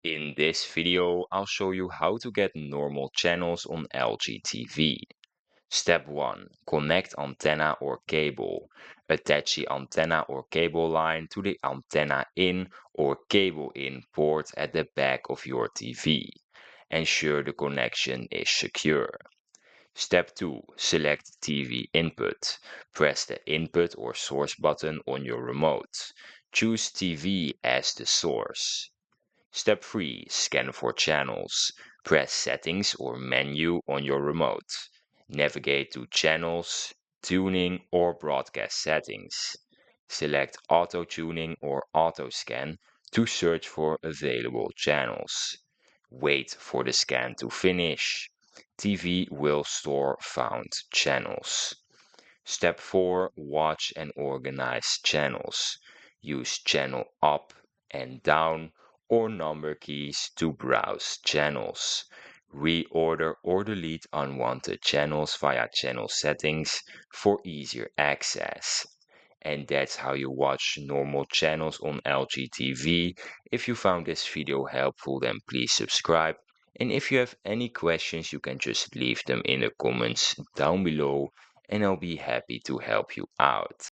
In this video, I'll show you how to get normal channels on LG TV. Step 1. Connect antenna or cable. Attach the antenna or cable line to the antenna in or cable in port at the back of your TV. Ensure the connection is secure. Step 2. Select TV input. Press the input or source button on your remote. Choose TV as the source. Step 3. Scan for channels. Press Settings or Menu on your remote. Navigate to Channels, Tuning or Broadcast Settings. Select Auto Tuning or Auto Scan to search for available channels. Wait for the scan to finish. TV will store found channels. Step 4. Watch and organize channels. Use channel up and down or number keys to browse channels. Reorder or delete unwanted channels via channel settings for easier access. And that's how you watch normal channels on LG TV. If you found this video helpful, then please subscribe. And if you have any questions, you can just leave them in the comments down below and I'll be happy to help you out.